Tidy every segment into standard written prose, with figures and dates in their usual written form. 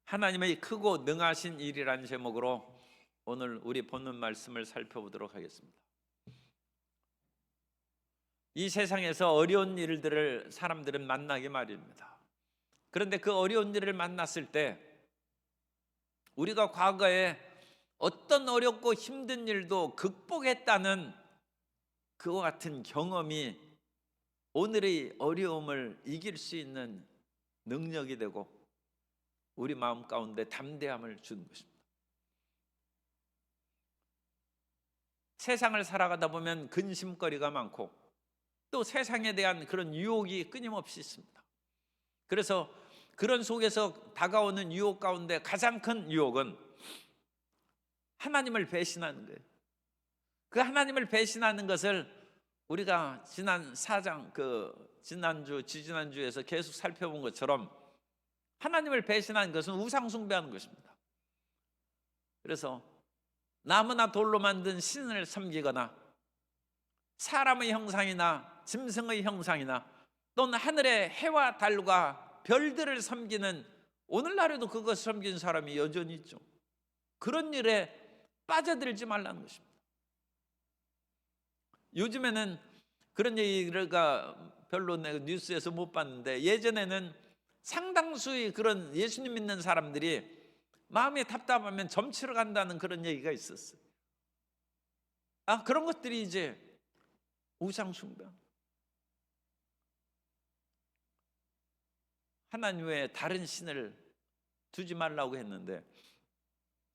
하나님의 크고 능하신 일이라는 제목으로 오늘 우리 본문 말씀을 살펴보도록 하겠습니다. 이 세상에서 어려운 일들을 사람들은 만나기 마련입니다. 그런데 그 어려운 일을 만났을 때 우리가 과거에 어떤 어렵고 힘든 일도 극복했다는 그와 같은 경험이 오늘의 어려움을 이길 수 있는 능력이 되고 우리 마음 가운데 담대함을 주는 것입니다. 세상을 살아가다 보면 근심거리가 많고 또 세상에 대한 그런 유혹이 끊임없이 있습니다. 그래서 그런 속에서 다가오는 유혹 가운데 가장 큰 유혹은 하나님을 배신하는 거예요. 그 하나님을 배신하는 것을 우리가 지난 4장 지지난주에서 계속 살펴본 것처럼 하나님을 배신하는 것은 우상 숭배하는 것입니다. 그래서 나무나 돌로 만든 신을 섬기거나 사람의 형상이나 짐승의 형상이나 또는 하늘의 해와 달과 별들을 섬기는, 오늘날에도 그것을 섬기는 사람이 여전히 있죠. 그런 일에 빠져들지 말라는 것입니다. 요즘에는 그런 얘기가 별로 내가 뉴스에서 못 봤는데, 예전에는 상당수의 그런 예수님 믿는 사람들이 마음이 답답하면 점치러 간다는 그런 얘기가 있었어요. 그런 것들이 이제 우상 숭배. 하나님 외에 다른 신을 두지 말라고 했는데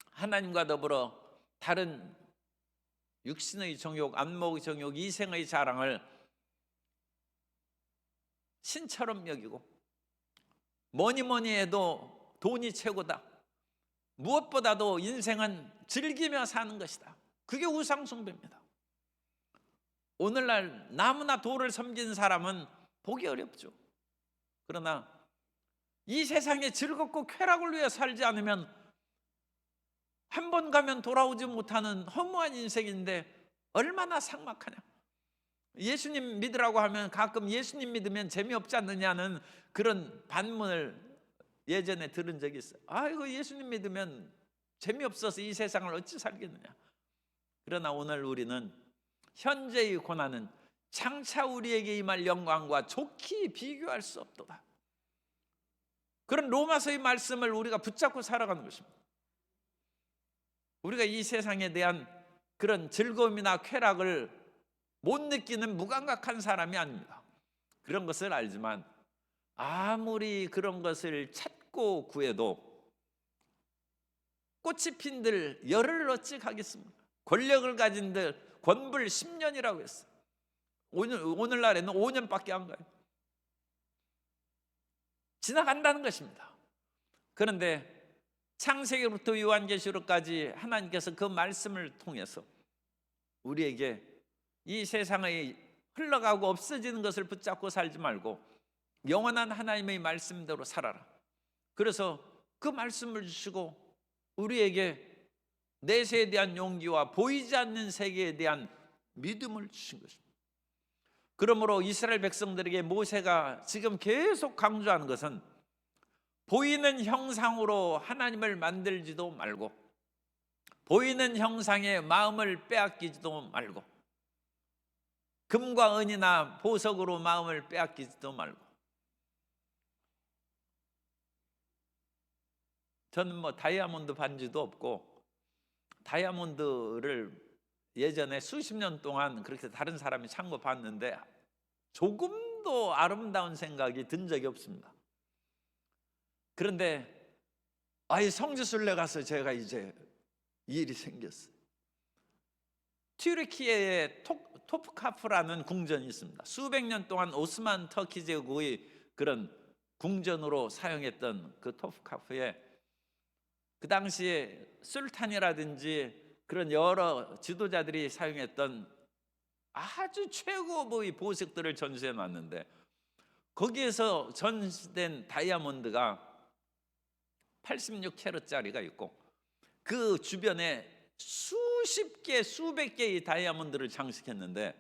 하나님과 더불어 다른 육신의 정욕, 안목의 정욕, 이생의 자랑을 신처럼 여기고 뭐니 해도 돈이 최고다, 무엇보다도 인생은 즐기며 사는 것이다, 그게 우상 숭배입니다. 오늘날 나무나 돌을 섬기는 사람은 보기 어렵죠. 그러나 이 세상에 즐겁고 쾌락을 위해 살지 않으면 한 번 가면 돌아오지 못하는 허무한 인생인데 얼마나 삭막하냐. 예수님 믿으라고 하면 가끔 예수님 믿으면 재미없지 않느냐는 그런 반문을 예전에 들은 적이 있어요. 이거 예수님 믿으면 재미없어서 이 세상을 어찌 살겠느냐. 그러나 오늘 우리는 현재의 고난은 장차 우리에게 임할 영광과 좋게 비교할 수 없도다. 그런 로마서의 말씀을 우리가 붙잡고 살아가는 것입니다. 우리가 이 세상에 대한 그런 즐거움이나 쾌락을 못 느끼는 무감각한 사람이 아닙니다. 그런 것을 알지만 아무리 그런 것을 찾고 구해도 꽃이 핀들 열을 어찌 가겠습니까? 권력을 가진들 권불 10년이라고 했어요. 오늘날에는 5년밖에 안 가요. 지나간다는 것입니다. 그런데 창세기부터 요한계시록까지 하나님께서 그 말씀을 통해서 우리에게 이 세상의 흘러가고 없어지는 것을 붙잡고 살지 말고 영원한 하나님의 말씀대로 살아라. 그래서 그 말씀을 주시고 우리에게 내세에 대한 용기와 보이지 않는 세계에 대한 믿음을 주신 것입니다. 그러므로 이스라엘 백성들에게 모세가 지금 계속 강조하는 것은 보이는 형상으로 하나님을 만들지도 말고 보이는 형상에 마음을 빼앗기지도 말고 금과 은이나 보석으로 마음을 빼앗기지도 말고. 저는 다이아몬드 반지도 없고 다이아몬드를 예전에 수십 년 동안 그렇게 다른 사람이 찬 거 봤는데 조금도 아름다운 생각이 든 적이 없습니다. 그런데 성지순례 가서 제가 이제 일이 생겼어요. 튀르키예에 토프카프라는 궁전이 있습니다. 수백 년 동안 오스만 터키 제국의 그런 궁전으로 사용했던 그 토프카프에 그 당시에 술탄이라든지 그런 여러 지도자들이 사용했던 아주 최고의 보석들을 전시해 놨는데 거기에서 전시된 다이아몬드가 86캐럿짜리가 있고 그 주변에 수십 개, 수백 개의 다이아몬드를 장식했는데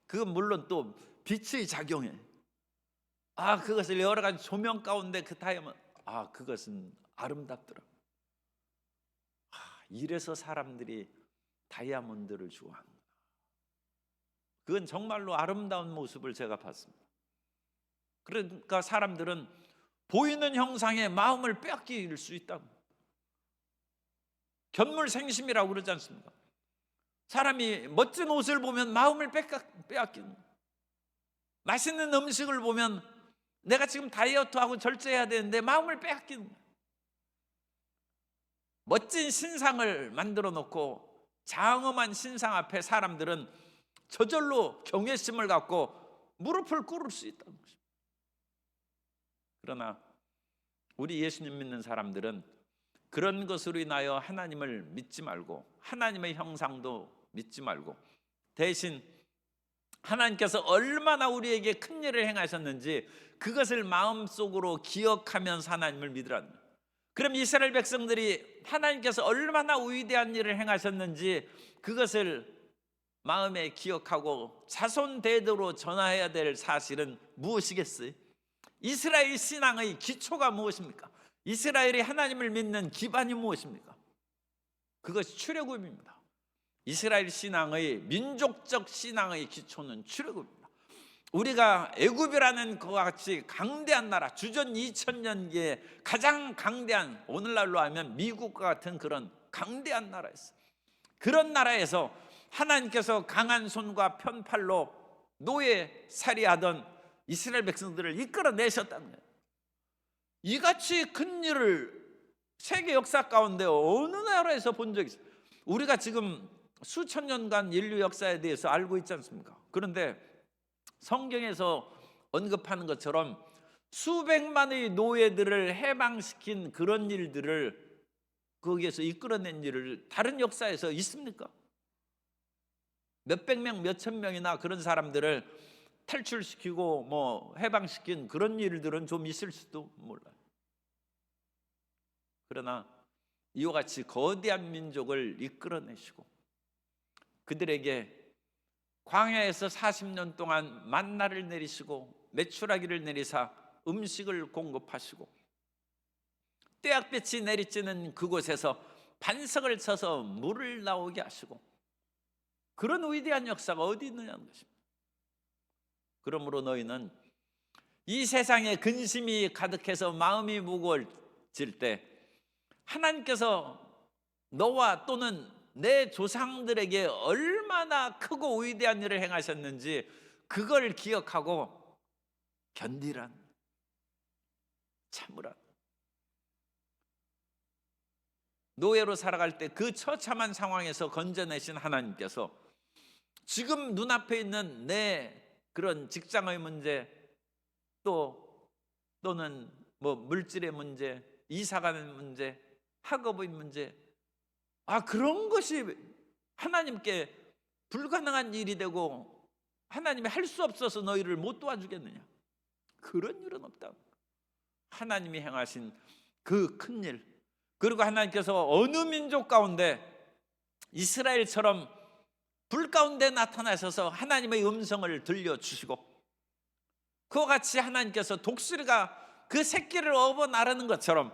그건 물론 또 빛의 작용에 그것을 여러 가지 조명 가운데 그 다이아몬드 그것은 아름답더라. 이래서 사람들이 다이아몬드를 좋아하는구나. 그건 정말로 아름다운 모습을 제가 봤습니다. 그러니까 사람들은 보이는 형상에 마음을 빼앗길 수 있다고. 견물생심이라고 그러지 않습니까? 사람이 멋진 옷을 보면 마음을 빼앗기는 거예요. 맛있는 음식을 보면 내가 지금 다이어트하고 절제해야 되는데 마음을 빼앗기는 거예요. 멋진 신상을 만들어 놓고 장엄한 신상 앞에 사람들은 저절로 경외심을 갖고 무릎을 꿇을 수 있다는 것입니다. 그러나 우리 예수님 믿는 사람들은 그런 것으로 인하여 하나님을 믿지 말고 하나님의 형상도 믿지 말고 대신 하나님께서 얼마나 우리에게 큰 일을 행하셨는지 그것을 마음속으로 기억하면서 하나님을 믿으라는 거예요. 그럼 이스라엘 백성들이 하나님께서 얼마나 위대한 일을 행하셨는지 그것을 마음에 기억하고 자손 대대로 전해야 될 사실은 무엇이겠어요? 이스라엘 신앙의 기초가 무엇입니까? 이스라엘이 하나님을 믿는 기반이 무엇입니까? 그것이 출애굽입니다. 이스라엘 신앙의 민족적 신앙의 기초는 출애굽입니다. 우리가 애굽이라는 그와 같이 강대한 나라, 주전 2000년기에 가장 강대한, 오늘날로 하면 미국과 같은 그런 강대한 나라였어요. 그런 나라에서 하나님께서 강한 손과 편팔로 노예살이하던 이스라엘 백성들을 이끌어내셨다는 거예요. 이같이 큰 일을 세계 역사 가운데 어느 나라에서 본 적이 있어요? 우리가 지금 수천 년간 인류 역사에 대해서 알고 있지 않습니까? 그런데 성경에서 언급하는 것처럼 수백만의 노예들을 해방시킨 그런 일들을 거기에서 이끌어낸 일을 다른 역사에서 있습니까? 몇백 명, 몇천 명이나 그런 사람들을 탈출시키고 해방시킨 그런 일들은 좀 있을 수도 몰라요. 그러나 이와 같이 거대한 민족을 이끌어내시고 그들에게 광야에서 40년 동안 만나를 내리시고 메추라기를 내리사 음식을 공급하시고 떼약볕이 내리쬐는 그곳에서 반석을 쳐서 물을 나오게 하시고 그런 위대한 역사가 어디 있느냐는 것입니다. 그러므로 너희는 이 세상에 근심이 가득해서 마음이 무거워질 때 하나님께서 너와 또는 내 조상들에게 얼마나 크고 위대한 일을 행하셨는지 그걸 기억하고 견디란, 참으란. 노예로 살아갈 때 그 처참한 상황에서 건져내신 하나님께서 지금 눈앞에 있는 내 그런 직장의 문제 또는 물질의 문제, 이사가는 문제, 학업의 문제, 그런 것이 하나님께 불가능한 일이 되고 하나님이 할 수 없어서 너희를 못 도와주겠느냐? 그런 일은 없다. 하나님이 행하신 그 큰 일, 그리고 하나님께서 어느 민족 가운데 이스라엘처럼 불 가운데 나타나셔서 하나님의 음성을 들려주시고 그와 같이 하나님께서 독수리가 그 새끼를 업어 나르는 것처럼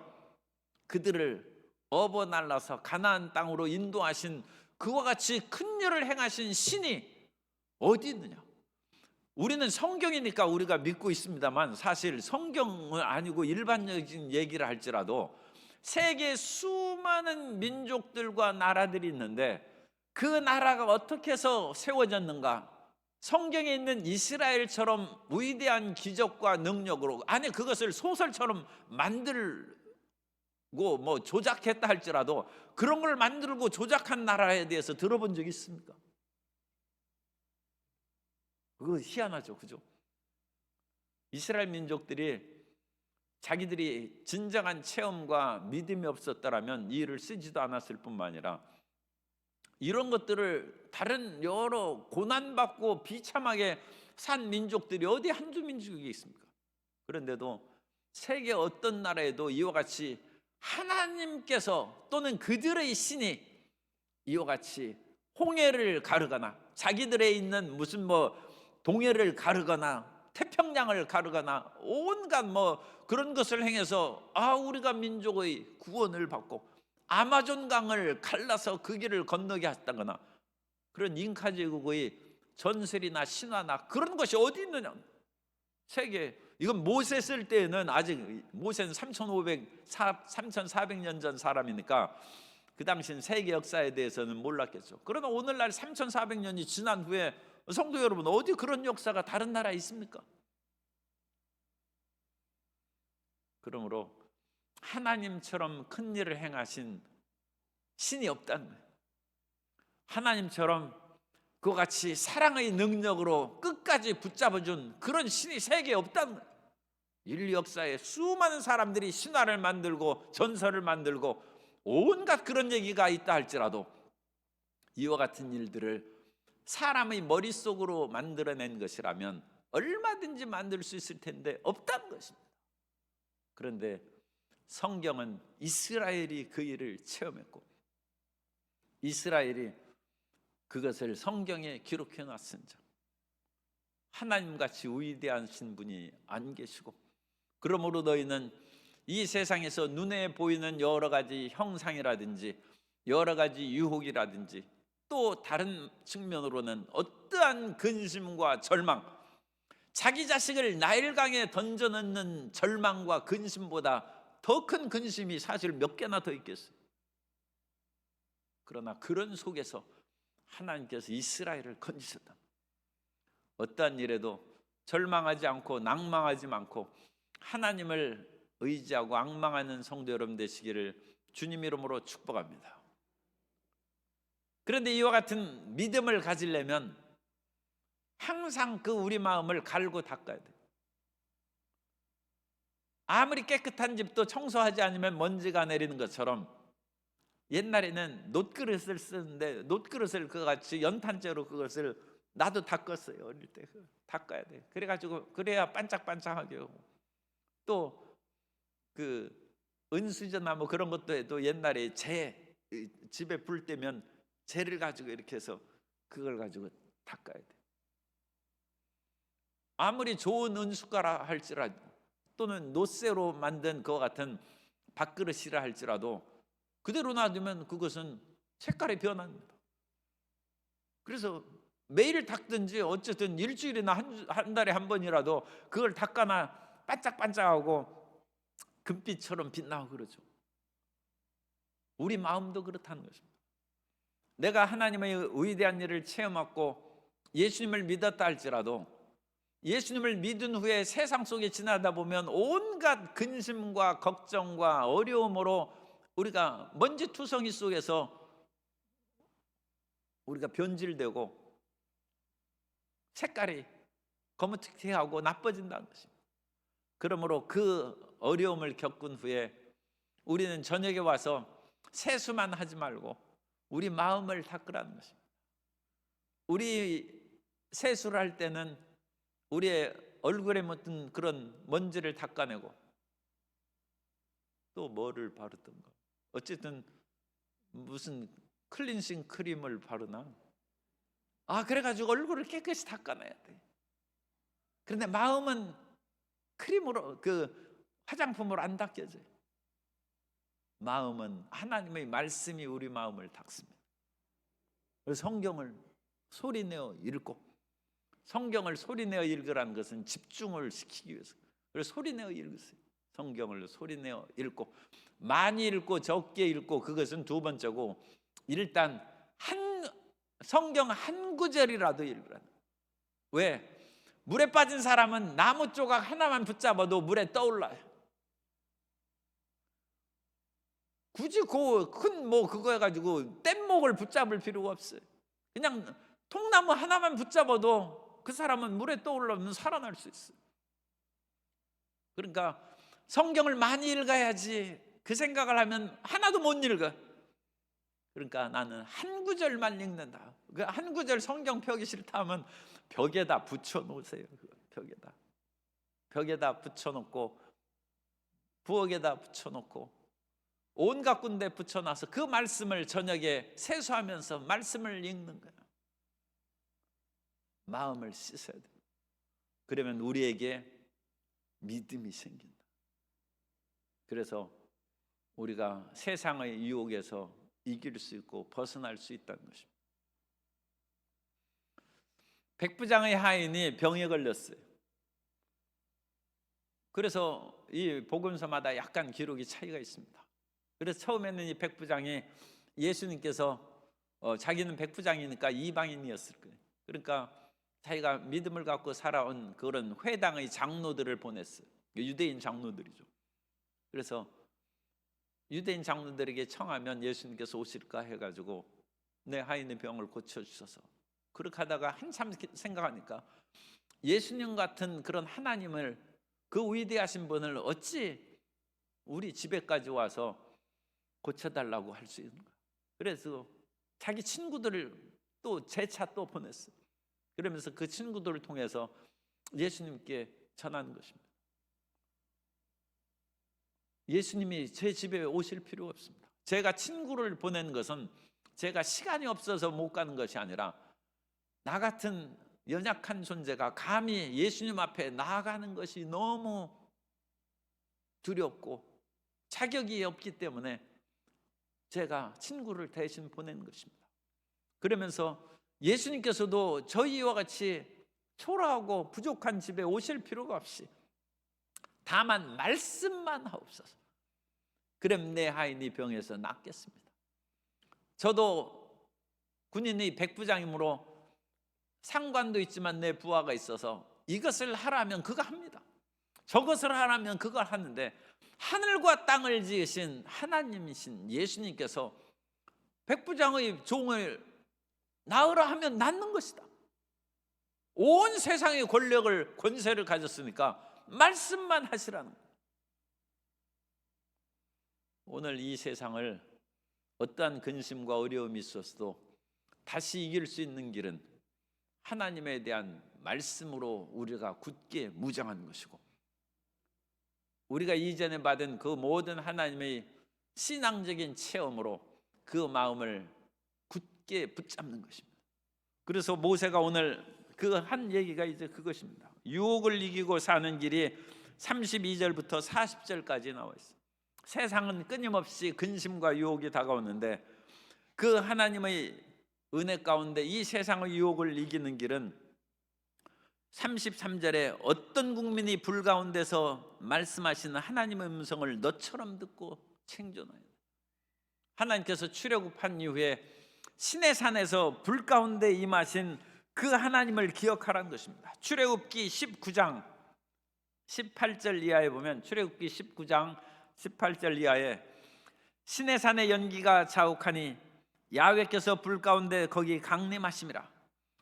그들을 업어 날라서 가나안 땅으로 인도하신 그와 같이 큰 일을 행하신 신이 어디 있느냐? 우리는 성경이니까 우리가 믿고 있습니다만 사실 성경은 아니고 일반적인 얘기를 할지라도 세계 수많은 민족들과 나라들이 있는데 그 나라가 어떻게 해서 세워졌는가? 성경에 있는 이스라엘처럼 위대한 기적과 능력으로, 아니 그것을 소설처럼 만들고 조작했다 할지라도 그런 걸 만들고 조작한 나라에 대해서 들어본 적이 있습니까? 그거 희한하죠, 그죠? 이스라엘 민족들이 자기들이 진정한 체험과 믿음이 없었더라면 이 일을 쓰지도 않았을 뿐만 아니라 이런 것들을 다른 여러 고난받고 비참하게 산 민족들이 어디 한두 민족이 있습니까? 그런데도 세계 어떤 나라에도 이와 같이 하나님께서 또는 그들의 신이 이와 같이 홍해를 가르거나 자기들에 있는 무슨 동해를 가르거나 태평양을 가르거나 온갖 그런 것을 행해서 우리가 민족의 구원을 받고 아마존 강을 갈라서 그 길을 건너게 했다거나 그런 잉카 제국의 전설이나 신화나 그런 것이 어디 있느냐. 세계, 이건 모세 쓸 때에는 아직 모세는 3400년 전 사람이니까 그 당시엔 세계 역사에 대해서는 몰랐겠죠. 그러나 오늘날 3400년이 지난 후에 성도 여러분, 어디 그런 역사가 다른 나라에 있습니까? 그러므로 하나님처럼 큰 일을 행하신 신이 없다는 거예요. 하나님처럼 그와 같이 사랑의 능력으로 끝까지 붙잡아준 그런 신이 세계에 없다는 거예요. 인류 역사에 수많은 사람들이 신화를 만들고 전설을 만들고 온갖 그런 얘기가 있다 할지라도 이와 같은 일들을 사람의 머릿속으로 만들어낸 것이라면 얼마든지 만들 수 있을 텐데 없다는 것입니다. 그런데 성경은 이스라엘이 그 일을 체험했고 이스라엘이 그것을 성경에 기록해 놨은즉 하나님같이 위대하신 분이 안 계시고, 그러므로 너희는 이 세상에서 눈에 보이는 여러 가지 형상이라든지 여러 가지 유혹이라든지 또 다른 측면으로는 어떠한 근심과 절망, 자기 자식을 나일강에 던져넣는 절망과 근심보다 더 큰 근심이 사실 몇 개나 더 있겠어요. 그러나 그런 속에서 하나님께서 이스라엘을 건지셨다. 어떠한 일에도 절망하지 않고 낭망하지 않고 하나님을 의지하고 앙망하는 성도 여러분 되시기를 주님 이름으로 축복합니다. 그런데 이와 같은 믿음을 가지려면 항상 그 우리 마음을 갈고 닦아야 돼요. 아무리 깨끗한 집도 청소하지 않으면 먼지가 내리는 것처럼 옛날에는 놋그릇을 쓰는데 놋그릇을 그같이 연탄재로 그것을 나도 닦았어요. 어릴 때 닦아야 돼. 그래가지고 그래야 반짝반짝하게 하고, 또 그 은수저나 그런 것도 해도 옛날에 재, 집에 불 때면 재를 가지고 이렇게 해서 그걸 가지고 닦아야 돼. 아무리 좋은 은숟가락 할지라도 또는 놋쇠로 만든 그와 같은 밥그릇이라 할지라도 그대로 놔두면 그것은 색깔이 변합니다. 그래서 매일 닦든지 어쨌든 일주일이나 한 달에 한 번이라도 그걸 닦아나 반짝반짝하고 금빛처럼 빛나고 그러죠. 우리 마음도 그렇다는 것입니다. 내가 하나님의 위대한 일을 체험하고 예수님을 믿었다 할지라도 예수님을 믿은 후에 세상 속에 지나다 보면 온갖 근심과 걱정과 어려움으로 우리가 먼지투성이 속에서 우리가 변질되고 색깔이 거무튀튀하고 나빠진다는 것입니다. 그러므로 그 어려움을 겪은 후에 우리는 저녁에 와서 세수만 하지 말고 우리 마음을 닦으라는 것입니다. 우리 세수를 할 때는 우리의 얼굴에 묻은 그런 먼지를 닦아내고 또 뭐를 바르든가 어쨌든 무슨 클렌징 크림을 바르나 그래가지고 얼굴을 깨끗이 닦아내야 돼. 그런데 마음은 크림으로 화장품으로 안 닦여져요. 마음은 하나님의 말씀이 우리 마음을 닦습니다. 그래서 성경을 소리내어 읽고, 성경을 소리내어 읽으라는 것은 집중을 시키기 위해서. 그래서 소리내어 읽으세요. 성경을 소리내어 읽고, 많이 읽고 적게 읽고 그것은 두 번째고, 일단 성경 한 구절이라도 읽으라. 왜? 물에 빠진 사람은 나무 조각 하나만 붙잡아도 물에 떠올라요. 굳이 그거 해가지고 뗏목을 붙잡을 필요가 없어요. 그냥 통나무 하나만 붙잡아도 그 사람은 물에 떠올라면 살아날 수 있어요. 그러니까 성경을 많이 읽어야지 그 생각을 하면 하나도 못 읽어. 그러니까 나는 한 구절만 읽는다. 그 한 구절 성경 펴기 싫다 하면 벽에다 붙여놓으세요. 벽에다 붙여놓고 부엌에다 붙여놓고 온갖 군데 붙여놔서 그 말씀을 저녁에 세수하면서 말씀을 읽는 거야. 마음을 씻어야 돼. 그러면 우리에게 믿음이 생긴다. 그래서 우리가 세상의 유혹에서 이길 수 있고 벗어날 수 있다는 것입니다. 백부장의 하인이 병에 걸렸어요. 그래서 이 복음서마다 약간 기록이 차이가 있습니다. 그래서 처음에는 이 백부장이 예수님께서 자기는 백부장이니까 이방인이었을 거예요. 그러니까 자기가 믿음을 갖고 살아온 그런 회당의 장로들을 보냈어요. 유대인 장로들이죠. 그래서 유대인 장로들에게 청하면 예수님께서 오실까 해가지고 내 하인의 병을 고쳐주셔서, 그렇게 하다가 한참 생각하니까 예수님 같은 그런 하나님을, 그 위대하신 분을 어찌 우리 집에까지 와서 고쳐달라고 할 수 있는 거야. 그래서 자기 친구들을 또 재차 또 보냈어요. 그러면서 그 친구들을 통해서 예수님께 전하는 것입니다. 예수님이 제 집에 오실 필요가 없습니다. 제가 친구를 보내는 것은 제가 시간이 없어서 못 가는 것이 아니라 나 같은 연약한 존재가 감히 예수님 앞에 나아가는 것이 너무 두렵고 자격이 없기 때문에 제가 친구를 대신 보내는 것입니다. 그러면서 예수님께서도 저희와 같이 초라하고 부족한 집에 오실 필요가 없이 다만 말씀만 하옵소서. 그럼 내 하인이 병에서 낫겠습니다. 저도 군인의 백부장이므로 상관도 있지만 내 부하가 있어서 이것을 하라면 그거 합니다. 저것을 하라면 그걸 하는데, 하늘과 땅을 지으신 하나님이신 예수님께서 백부장의 종을 낳으라 하면 낳는 것이다. 온 세상의 권력을, 권세를 가졌으니까 말씀만 하시라는 거예요. 오늘 이 세상을 어떠한 근심과 어려움이 있었어도 다시 이길 수 있는 길은 하나님에 대한 말씀으로 우리가 굳게 무장하는 것이고, 우리가 이전에 받은 그 모든 하나님의 신앙적인 체험으로 그 마음을 굳게 붙잡는 것입니다. 그래서 모세가 오늘 그 한 얘기가 이제 그것입니다. 유혹을 이기고 사는 길이 32절부터 40절까지 나와 있어요. 세상은 끊임없이 근심과 유혹이 다가오는데 그 하나님의 은혜 가운데 이 세상의 유혹을 이기는 길은 33절에 어떤 국민이 불 가운데서 말씀하시는 하나님의 음성을 너처럼 듣고 생존하여, 하나님께서 출애굽한 이후에 시내산에서 불 가운데 임하신 그 하나님을 기억하라는 것입니다. 출애굽기 19장 18절 이하에 보면, 출애굽기 19장 18절 이하에 시내산의 연기가 자욱하니 야훼께서 불 가운데 거기 강림하심이라.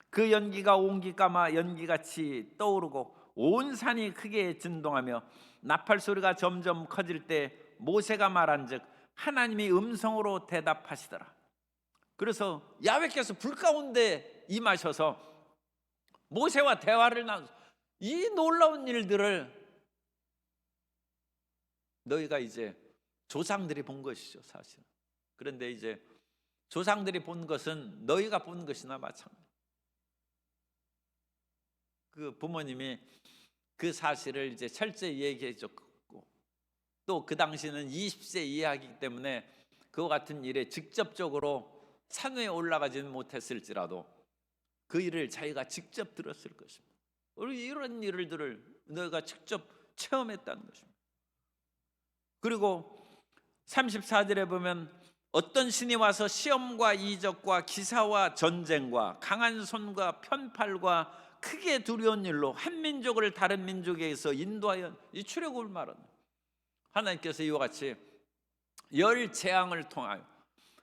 그 연기가 온기 까마 연기같이 떠오르고 온 산이 크게 진동하며 나팔 소리가 점점 커질 때 모세가 말한즉 하나님이 음성으로 대답하시더라. 그래서 야훼께서 불 가운데 임하셔서 모세와 대화를 나누고, 이 놀라운 일들을 너희가 이제 조상들이 본 것이죠, 사실. 그런데 이제 조상들이 본 것은 너희가 본 것이나 마찬가지. 그 부모님이 그 사실을 이제 철저히 얘기해 줬고, 또 그 당시는 20세 이하이기 때문에 그와 같은 일에 직접적으로 산 위에 올라가지는 못했을지라도 그 일을 자기가 직접 들었을 것입니다. 우리 이런 일들을 너희가 직접 체험했다는 것입니다. 그리고 34절에 보면 어떤 신이 와서 시험과 이적과 기사와 전쟁과 강한 손과 편팔과 크게 두려운 일로 한 민족을 다른 민족에서 인도하여, 이 출애굽을 말하는, 하나님께서 이와 같이 열 재앙을 통하여,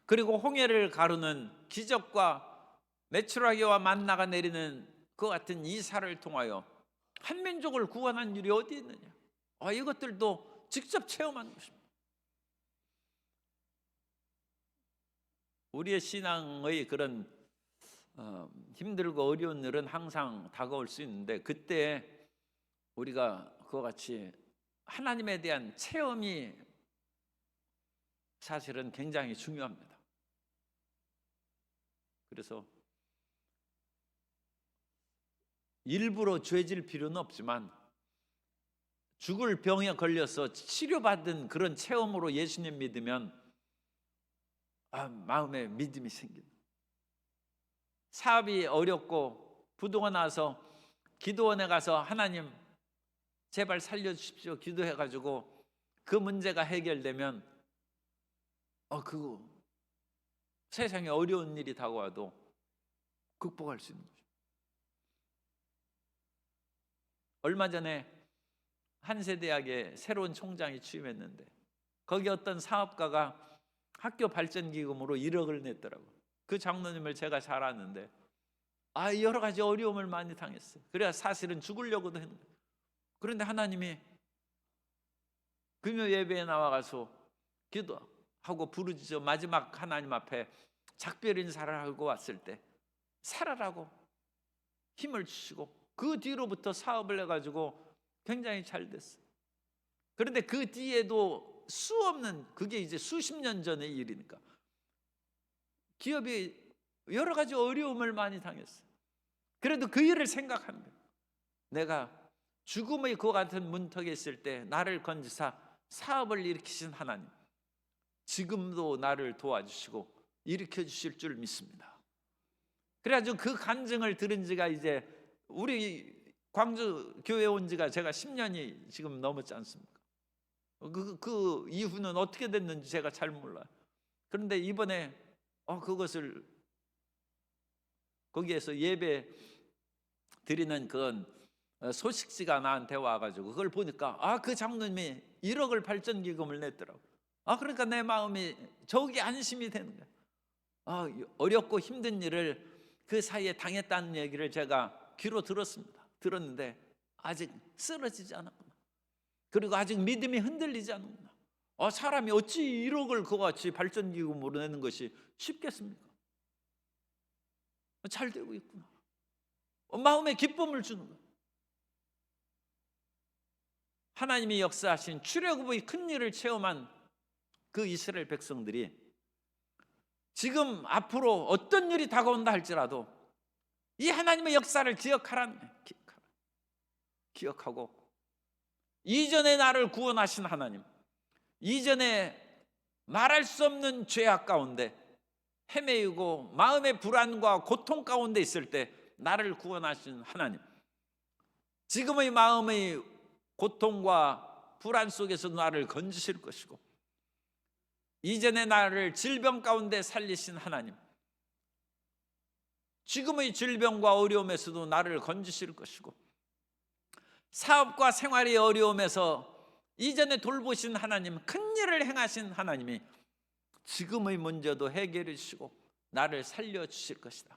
그리고 홍해를 가르는 기적과 메추라기와 만나가 내리는 그 같은 이사를 통하여 한 민족을 구원한 일이 어디 있느냐. 이것들도 직접 체험한 것입니다. 우리의 신앙의 그런 힘들고 어려운 일은 항상 다가올 수 있는데, 그때 우리가 그와 같이 하나님에 대한 체험이 사실은 굉장히 중요합니다. 그래서 일부러 죄질 필요는 없지만 죽을 병에 걸려서 치료받은 그런 체험으로 예수님 믿으면 마음에 믿음이 생긴다. 사업이 어렵고 부도가 나서 기도원에 가서 하나님 제발 살려주십시오 기도해가지고 그 문제가 해결되면 그거 세상에 어려운 일이 다가와도 극복할 수 있는 거죠. 얼마 전에 한세대학에 새로운 총장이 취임했는데 거기 어떤 사업가가 학교 발전기금으로 1억을 냈더라고요. 그 장로님을 제가 잘 아는데 여러 가지 어려움을 많이 당했어요. 그래야 사실은 죽으려고도 했는데, 그런데 하나님이 금요 예배에 나와가서 기도하고 부르짖어 마지막 하나님 앞에 작별 인사를 하고 왔을 때 살아라고 힘을 주시고 그 뒤로부터 사업을 해가지고 굉장히 잘 됐어요. 그런데 그 뒤에도 수없는, 그게 이제 수십 년 전의 일이니까 기업이 여러 가지 어려움을 많이 당했어요. 그래도 그 일을 생각하는 거예요. 내가 죽음의 그 같은 문턱에 있을 때 나를 건지사 사업을 일으키신 하나님, 지금도 나를 도와주시고 일으켜 주실 줄 믿습니다. 그래가지고 그 간증을 들은 지가 이제 우리 광주 교회 온 지가 제가 10년이 지금 넘었지 않습니까? 그 이후는 어떻게 됐는지 제가 잘 몰라요. 그런데 이번에 그것을 거기에서 예배 드리는 그건 소식지가 나한테 와가지고 그걸 보니까 그 장로님이 1억을 발전기금을 냈더라고. 그러니까 내 마음이 저기 안심이 되는 거야. 어렵고 힘든 일을 그 사이에 당했다는 얘기를 제가 귀로 들었는데 아직 쓰러지지 않았구나. 그리고 아직 믿음이 흔들리지 않았구나. 사람이 어찌 1억을 그같이 발전기금으로 내는 것이 쉽겠습니까? 잘 되고 있구나. 마음에 기쁨을 주는 거예요. 하나님이 역사하신 출애굽의 큰 일을 체험한 그 이스라엘 백성들이 지금 앞으로 어떤 일이 다가온다 할지라도 이 하나님의 역사를 기억하고 이전에 나를 구원하신 하나님, 이전에 말할 수 없는 죄악 가운데 헤매이고 마음의 불안과 고통 가운데 있을 때 나를 구원하신 하나님, 지금의 마음의 고통과 불안 속에서 나를 건지실 것이고 이전에 나를 질병 가운데 살리신 하나님, 지금의 질병과 어려움에서도 나를 건지실 것이고 사업과 생활의 어려움에서 이전에 돌보신 하나님, 큰 일을 행하신 하나님이 지금의 문제도 해결해 주시고 나를 살려주실 것이다.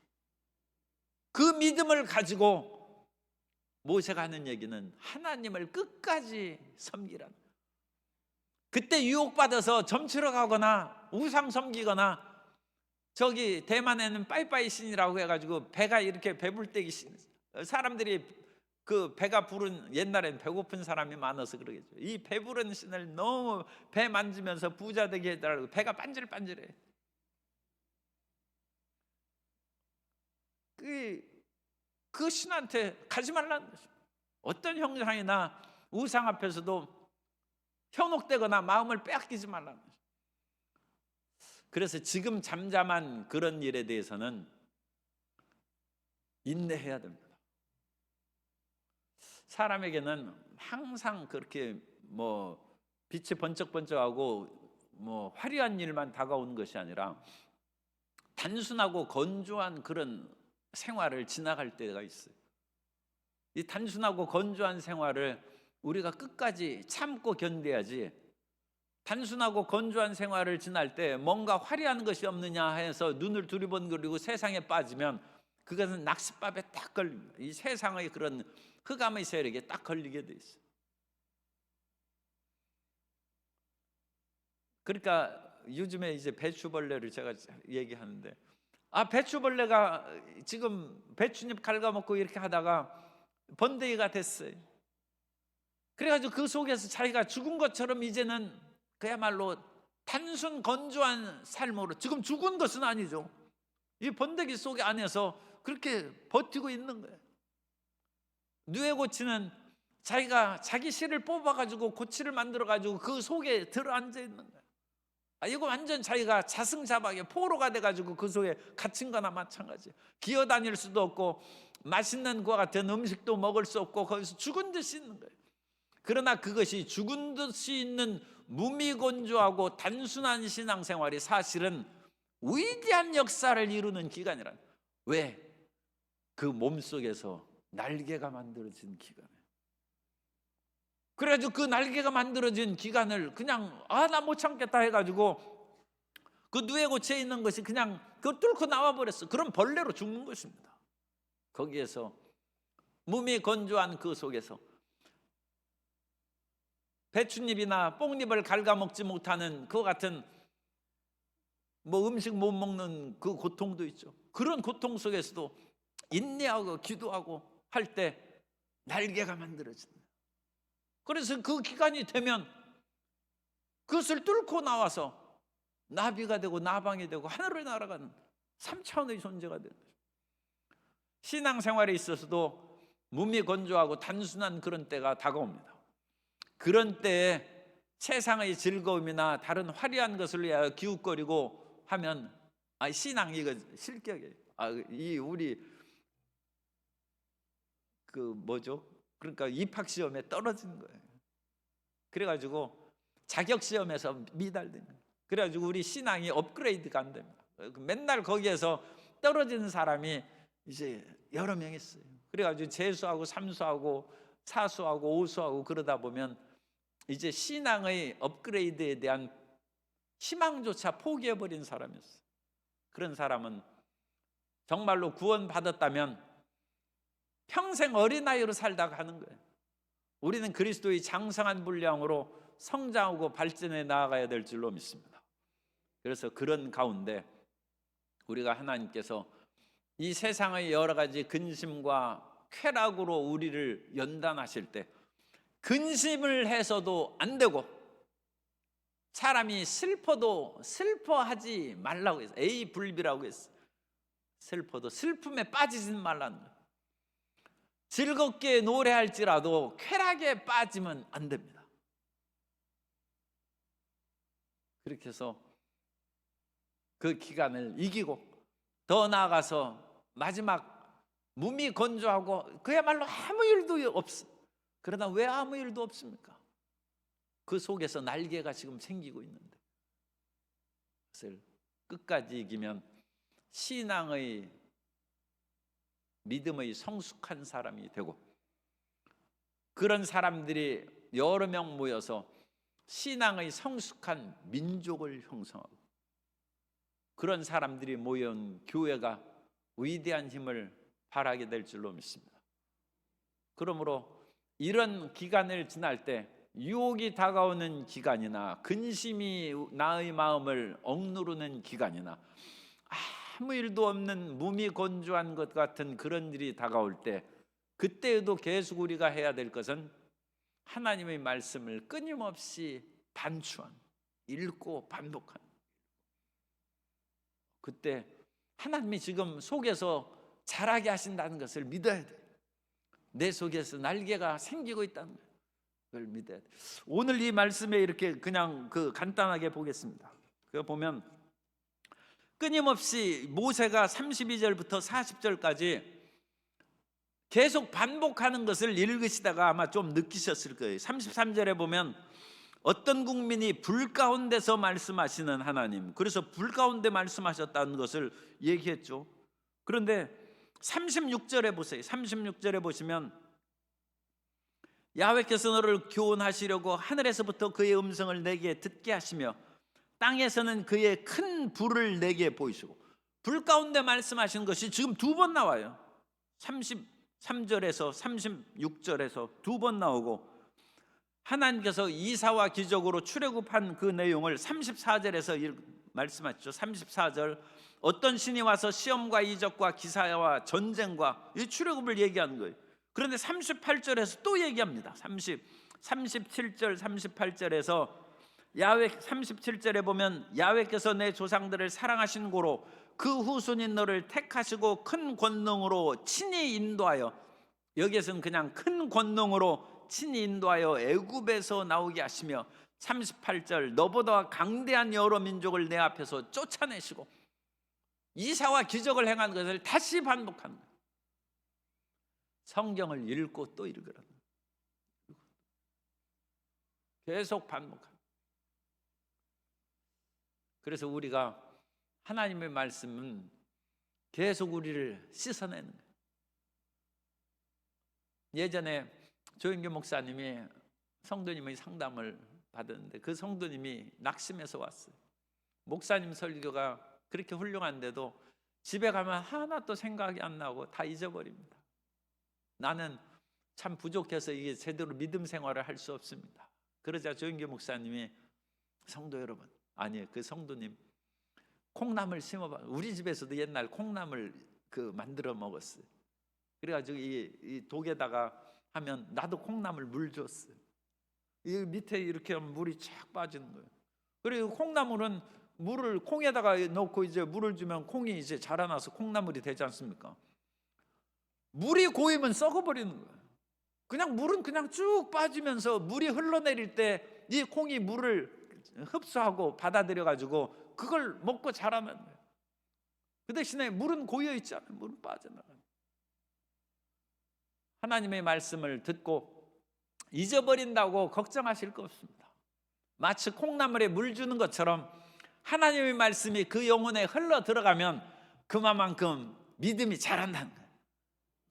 그 믿음을 가지고 모세가 하는 얘기는 하나님을 끝까지 섬기라는, 그때 유혹받아서 점치러 가거나 우상 섬기거나 저기 대만에는 빠이빠이 신이라고 해가지고 배가 이렇게 배불떼기 신, 사람들이 그 배가 부른, 옛날엔 배고픈 사람이 많아서 그러겠죠. 이 배부른 신을 너무 배 만지면서 부자 되게 해달라고 배가 반질반질해. 그 신한테 가지 말라는 거죠. 어떤 형상이나 우상 앞에서도 현혹되거나 마음을 빼앗기지 말라는 거죠. 그래서 지금 잠잠한 그런 일에 대해서는 인내해야 됩니다. 사람에게는 항상 그렇게 빛이 번쩍번쩍하고 화려한 일만 다가오는 것이 아니라 단순하고 건조한 그런 생활을 지나갈 때가 있어요. 이 단순하고 건조한 생활을 우리가 끝까지 참고 견뎌야지, 단순하고 건조한 생활을 지날 때 뭔가 화려한 것이 없느냐 해서 눈을 두리번거리고 세상에 빠지면 그것은 낚싯밥에 딱 걸립니다. 이 세상의 그런 흑암의 세력에 딱 걸리게 돼 있어요. 그러니까 요즘에 이제 배추벌레를 제가 얘기하는데, 배추벌레가 지금 배추잎 갉아먹고 이렇게 하다가 번데기가 됐어요. 그래가지고 그 속에서 자기가 죽은 것처럼 이제는 그야말로 단순 건조한 삶으로, 지금 죽은 것은 아니죠. 이 번데기 속에 안에서 그렇게 버티고 있는 거예요. 누에 고치는 자기가 자기 실을 뽑아가지고 고치를 만들어가지고 그 속에 들어앉아 있는 거예요. 이거 완전 자기가 자승자박에 포로가 돼가지고 그 속에 갇힌 거나 마찬가지예요. 기어다닐 수도 없고 맛있는 것과 같은 음식도 먹을 수 없고 거기서 죽은 듯이 있는 거예요. 그러나 그것이 죽은 듯이 있는 무미건조하고 단순한 신앙생활이 사실은 위대한 역사를 이루는 기간이란. 왜? 그 몸속에서 날개가 만들어진 기간에. 그래가지고 그 날개가 만들어진 기간을 그냥 나 못 참겠다 해가지고 그 누에 고치에 있는 것이 그냥 그걸 뚫고 나와버렸어. 그럼 벌레로 죽는 것입니다. 거기에서 몸이 건조한 그 속에서 배춧잎이나 뽕잎을 갉아먹지 못하는 그 같은 음식 못 먹는 그 고통도 있죠. 그런 고통 속에서도 인내하고 기도하고 할 때 날개가 만들어진다. 그래서 그 기간이 되면 그것을 뚫고 나와서 나비가 되고 나방이 되고 하늘을 날아가는 3차원의 존재가 되는 거죠. 신앙생활에 있어서도 몸이 건조하고 단순한 그런 때가 다가옵니다. 그런 때에 세상의 즐거움이나 다른 화려한 것을 위하여 기웃거리고 하면 신앙 이거 실격이에요. 이 우리 그러니까 입학시험에 떨어지는 거예요. 그래가지고 자격시험에서 미달되는 거예요. 그래가지고 우리 신앙이 업그레이드가 안 됩니다. 맨날 거기에서 떨어지는 사람이 이제 여러 명 있어요. 그래가지고 재수하고 삼수하고 사수하고 오수하고 그러다 보면 이제 신앙의 업그레이드에 대한 희망조차 포기해버린 사람이었어요. 그런 사람은 정말로 구원받았다면 평생 어린아이로 살다가 하는 거예요. 우리는 그리스도의 장성한 분량으로 성장하고 발전해 나아가야 될 줄로 믿습니다. 그래서 그런 가운데 우리가 하나님께서 이 세상의 여러 가지 근심과 쾌락으로 우리를 연단하실 때 근심을 해서도 안 되고 사람이 슬퍼도 슬퍼하지 말라고 했어요. A 불비라고 했어요. 슬퍼도 슬픔에 빠지지 말라는 거예요. 즐겁게 노래할지라도 쾌락에 빠지면 안 됩니다. 그렇게 해서 그 기간을 이기고 더 나아가서 마지막 몸이 건조하고 그야말로 아무 일도 없어. 그러나 왜 아무 일도 없습니까? 그 속에서 날개가 지금 생기고 있는데 그것을 끝까지 이기면 신앙의 믿음의 성숙한 사람이 되고 그런 사람들이 여러 명 모여서 신앙의 성숙한 민족을 형성하고 그런 사람들이 모여온 교회가 위대한 힘을 발하게 될 줄로 믿습니다. 그러므로 이런 기간을 지날 때 유혹이 다가오는 기간이나 근심이 나의 마음을 억누르는 기간이나 아무 일도 없는 몸이 건조한 것 같은 그런 일이 다가올 때 그때에도 계속 우리가 해야 될 것은 하나님의 말씀을 끊임없이 반추한, 읽고 반복하는. 그때 하나님이 지금 속에서 자라게 하신다는 것을 믿어야 돼. 내 속에서 날개가 생기고 있다는 거예요. 그걸 믿어야 돼. 오늘 이 말씀에 이렇게 그냥 간단하게 보겠습니다. 그거 보면 끊임없이 모세가 32절부터 40절까지 계속 반복하는 것을 읽으시다가 아마 좀 느끼셨을 거예요. 33절에 보면 어떤 국민이 불 가운데서 말씀하시는 하나님, 그래서 불 가운데 말씀하셨다는 것을 얘기했죠. 그런데 36절에 보세요. 36절에 보시면 야훼께서 너를 교훈하시려고 하늘에서부터 그의 음성을 내게 듣게 하시며 땅에서는 그의 큰 불을 내게 보이시고, 불 가운데 말씀하신 것이 지금 두 번 나와요. 33절에서 36절에서 두 번 나오고, 하나님께서 이사와 기적으로 출애굽한 그 내용을 34절에서 말씀하셨죠. 34절 어떤 신이 와서 시험과 이적과 기사와 전쟁과 이 출애굽을 얘기하는 거예요. 그런데 38절에서 또 얘기합니다. 37절 38절에서 야훼 37절에 보면 야훼께서 내 조상들을 사랑하신 고로 그 후손인 너를 택하시고 큰 권능으로 친히 인도하여, 여기에서는 그냥 큰 권능으로 친히 인도하여 애굽에서 나오게 하시며 38절 너보다 강대한 여러 민족을 내 앞에서 쫓아내시고 이사와 기적을 행한 것을 다시 반복하는 거예요. 성경을 읽고 또 읽으라. 계속 반복합니다. 그래서 우리가 하나님의 말씀은 계속 우리를 씻어내는 거예요. 예전에 조영규 목사님이 성도님의 상담을 받았는데 그 성도님이 낙심해서 왔어요. 목사님 설교가 그렇게 훌륭한데도 집에 가면 하나도 생각이 안 나고 다 잊어버립니다. 나는 참 부족해서 이게 제대로 믿음 생활을 할 수 없습니다. 그러자 조영규 목사님이 성도 여러분, 아니 그 성도님 콩나물 심어봐. 우리 집에서도 옛날 콩나물 만들어 먹었어요. 그래가지고 이 독에다가 하면 나도 콩나물 물 줬어요. 이 밑에 이렇게 하면 물이 쫙 빠지는 거예요. 그리고 콩나물은 물을 콩에다가 넣고 이제 물을 주면 콩이 이제 자라나서 콩나물이 되지 않습니까? 물이 고이면 썩어버리는 거예요. 그냥 물은 그냥 쭉 빠지면서 물이 흘러내릴 때 이 콩이 물을 흡수하고 받아들여 가지고 그걸 먹고 자라는 거예요. 그 대신에 물은 고여 있잖아요. 물은 빠져나가요. 하나님의 말씀을 듣고 잊어버린다고 걱정하실 거 없습니다. 마치 콩나물에 물 주는 것처럼 하나님의 말씀이 그 영혼에 흘러 들어가면 그만큼 믿음이 자란다는 거예요.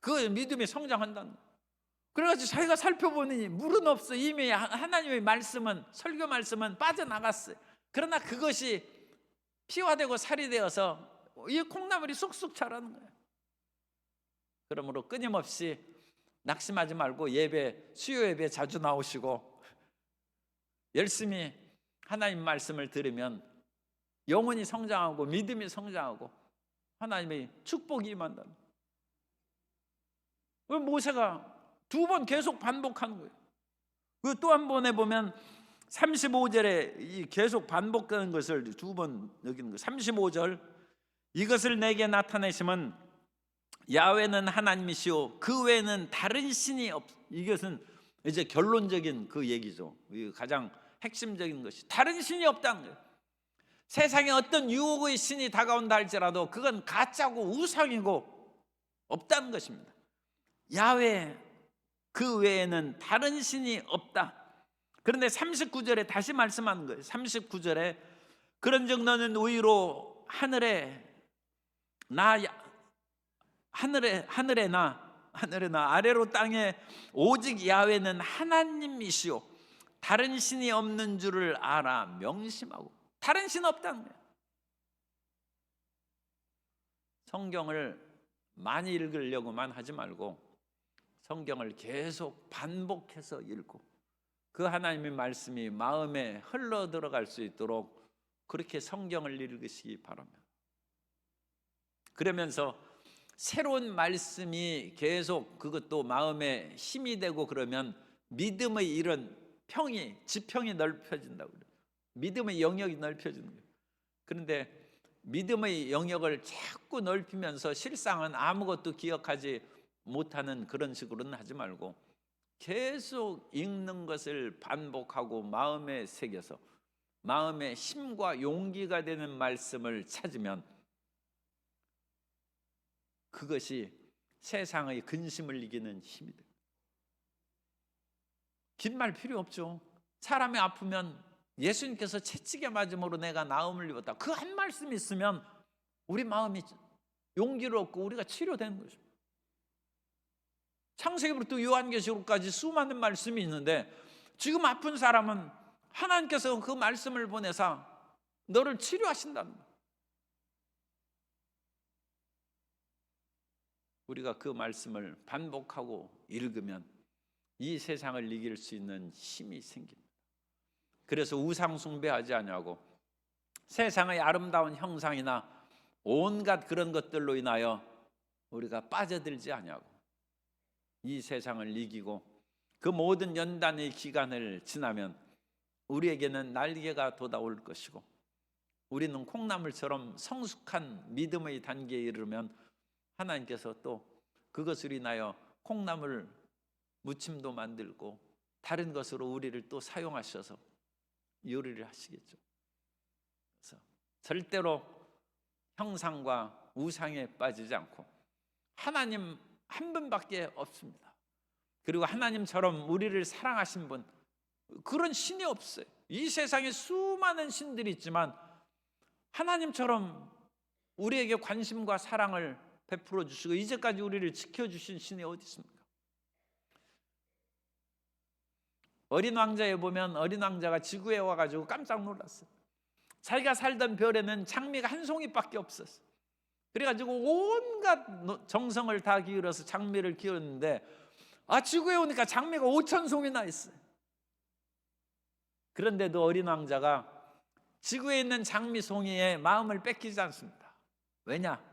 그 믿음이 성장한다는 거예요. 그래가지고 자기가 살펴보니 물은 없어. 이미 하나님의 말씀은, 설교 말씀은 빠져나갔어요. 그러나 그것이 피가 되고 살이 되어서 이 콩나물이 쑥쑥 자라는 거예요. 그러므로 끊임없이 낙심하지 말고 수요 예배 자주 나오시고 열심히 하나님 말씀을 들으면 영혼이 성장하고 믿음이 성장하고 하나님의 축복이 임한다. 왜 모세가 2번 계속 반복하는 거예요. 그 또 한 번에 보면 35절에 이 계속 반복하는 것을 2번 여기는 거. 35절 이것을 내게 나타내심은 야훼는 하나님이시오 그 외에는 다른 신이 없. 이것은 이제 결론적인 그 얘기죠. 가장 핵심적인 것이 다른 신이 없다는 거예요. 세상에 어떤 유혹의 신이 다가온다 할지라도 그건 가짜고 우상이고 없다는 것입니다. 야훼 그 외에는 다른 신이 없다. 그런데 39절에 다시 말씀하는 거예요. 39절에 그런즉 너는 의로 하늘에 나 아래로 땅에 오직 야훼는 하나님이시오 다른 신이 없는 줄을 알아 명심하고. 다른 신 없다는 거예요. 성경을 많이 읽으려고만 하지 말고 성경을 계속 반복해서 읽고 그 하나님의 말씀이 마음에 흘러 들어갈 수 있도록 그렇게 성경을 읽으시기 바랍니다. 그러면서 새로운 말씀이 계속 그것도 마음에 힘이 되고 그러면 믿음의 이런 지평이 넓혀진다고 그래요. 믿음의 영역이 넓혀지는 거예요. 그런데 믿음의 영역을 자꾸 넓히면서 실상은 아무것도 기억하지 못하는 그런 식으로는 하지 말고 계속 읽는 것을 반복하고 마음에 새겨서 마음의 힘과 용기가 되는 말씀을 찾으면 그것이 세상의 근심을 이기는 힘이 됩니다. 긴 말 필요 없죠. 사람이 아프면 예수님께서 채찍에 맞음으로 내가 나음을 입었다. 그 한 말씀이 있으면 우리 마음이 용기를 얻고 우리가 치료되는 것입니다. 창세기부터 요한계시록까지 수많은 말씀이 있는데 지금 아픈 사람은 하나님께서 그 말씀을 보내사 너를 치료하신다는 거예요. 우리가 그 말씀을 반복하고 읽으면 이 세상을 이길 수 있는 힘이 생깁니다. 그래서 우상 숭배하지 아니하고 세상의 아름다운 형상이나 온갖 그런 것들로 인하여 우리가 빠져들지 아니하고 이 세상을 이기고 그 모든 연단의 기간을 지나면 우리에게는 날개가 돋아올 것이고 우리는 콩나물처럼 성숙한 믿음의 단계에 이르면 하나님께서 또 그것을 인하여 콩나물 무침도 만들고 다른 것으로 우리를 또 사용하셔서 요리를 하시겠죠. 그래서 절대로 형상과 우상에 빠지지 않고 하나님 한 분밖에 없습니다. 그리고 하나님처럼 우리를 사랑하신 분, 그런 신이 없어요. 이 세상에 수많은 신들이 있지만 하나님처럼 우리에게 관심과 사랑을 베풀어 주시고 이제까지 우리를 지켜주신 신이 어디 있습니까? 어린 왕자에 보면 어린 왕자가 지구에 와가지고 깜짝 놀랐어요. 자기가 살던 별에는 장미가 한 송이밖에 없었어요. 그래가지고 온갖 정성을 다 기울여서 장미를 키웠는데 지구에 오니까 장미가 5,000송이나 있어요. 그런데도 어린 왕자가 지구에 있는 장미송이에 마음을 뺏기지 않습니다. 왜냐?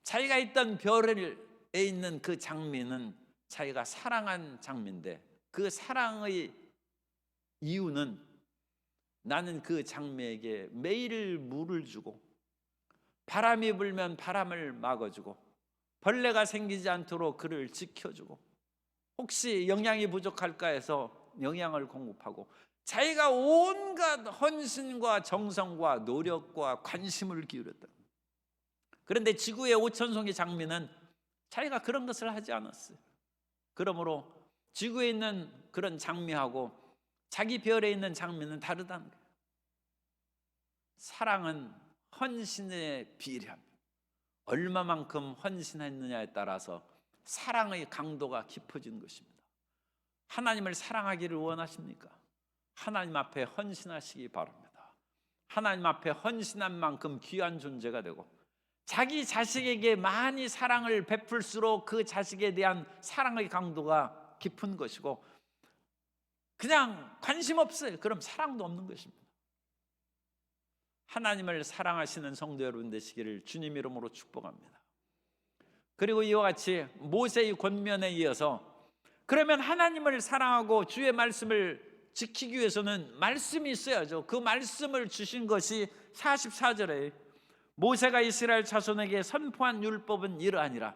자기가 있던 별에 있는 그 장미는 자기가 사랑한 장미인데 그 사랑의 이유는 나는 그 장미에게 매일 물을 주고 바람이 불면 바람을 막아주고 벌레가 생기지 않도록 그를 지켜주고 혹시 영양이 부족할까 해서 영양을 공급하고 자기가 온갖 헌신과 정성과 노력과 관심을 기울였다. 그런데 지구의 5,000송이 장미는 자기가 그런 것을 하지 않았어요. 그러므로 지구에 있는 그런 장미하고 자기 별에 있는 장미는 다르다는 거예요. 사랑은 헌신에 비례합니다. 얼마만큼 헌신했느냐에 따라서 사랑의 강도가 깊어지는 것입니다. 하나님을 사랑하기를 원하십니까? 하나님 앞에 헌신하시기 바랍니다. 하나님 앞에 헌신한 만큼 귀한 존재가 되고 자기 자식에게 많이 사랑을 베풀수록 그 자식에 대한 사랑의 강도가 깊은 것이고 그냥 관심 없어요. 그럼 사랑도 없는 것입니다. 하나님을 사랑하시는 성도 여러분 되시기를 주님 이름으로 축복합니다. 그리고 이와 같이 모세의 권면에 이어서 그러면 하나님을 사랑하고 주의 말씀을 지키기 위해서는 말씀이 있어야죠. 그 말씀을 주신 것이 44절에 모세가 이스라엘 자손에게 선포한 율법은 이러하니라.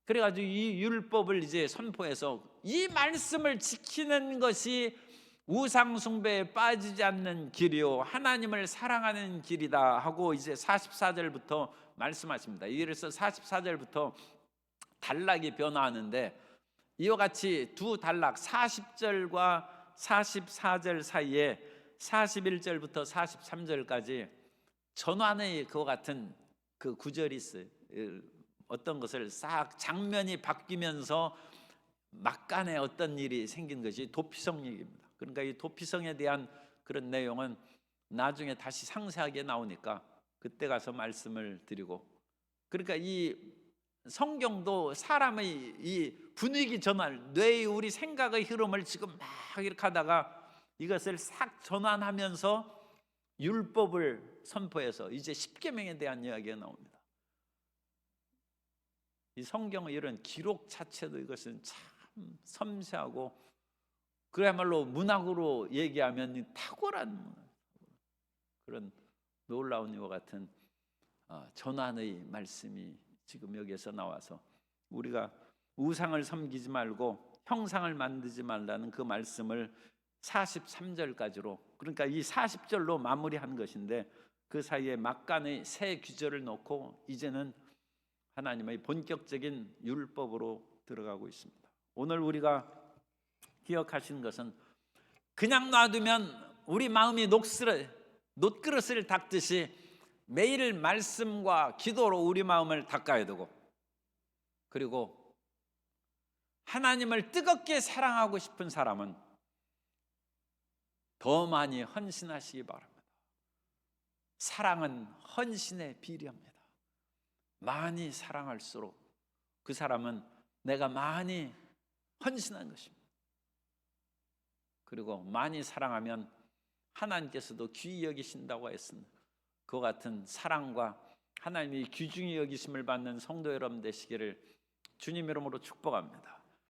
그래가지고 이 율법을 이제 선포해서 이 말씀을 지키는 것이 우상 숭배에 빠지지 않는 길이요 하나님을 사랑하는 길이다 하고 이제 44절부터 말씀하십니다. 이래서 44절부터 단락이 변화하는데 이와 같이 두 단락 40절과 44절 사이에 41절부터 43절까지 전환의 그와 같은 그 구절이 있어요. 어떤 것을 싹 장면이 바뀌면서 막간에 어떤 일이 생긴 것이 도피성 얘기입니다. 그러니까 이 도피성에 대한 그런 내용은 나중에 다시 상세하게 나오니까 그때 가서 말씀을 드리고 그러니까 이 성경도 사람의 이 분위기 전환, 뇌의 우리 생각의 흐름을 지금 막 이렇게 하다가 이것을 싹 전환하면서 율법을 선포해서 이제 십계명에 대한 이야기가 나옵니다. 이 성경의 이런 기록 자체도 이것은 참 섬세하고 그야말로 문학으로 얘기하면 탁월한 그런 놀라운 이와 같은 전환의 말씀이 지금 여기에서 나와서 우리가 우상을 섬기지 말고 형상을 만들지 말라는 그 말씀을 43절까지로 그러니까 이 40절로 마무리한 것인데 그 사이에 막간의 새 규절을 놓고 이제는 하나님의 본격적인 율법으로 들어가고 있습니다. 오늘 우리가 기억하신 것은 그냥 놔두면 우리 마음이 녹그릇을 닦듯이 매일 말씀과 기도로 우리 마음을 닦아야 되고 그리고 하나님을 뜨겁게 사랑하고 싶은 사람은 더 많이 헌신하시기 바랍니다. 사랑은 헌신에 비례합니다. 많이 사랑할수록 그 사람은 내가 많이 헌신한 것입니다. 그리고 많이 사랑하면 하나님께서도 귀히 여기신다고 했습니다. 그와 같은 사랑과 하나님이 귀중히 여기심을 받는 성도 여러분 되시기를 주님 이름으로 축복합니다.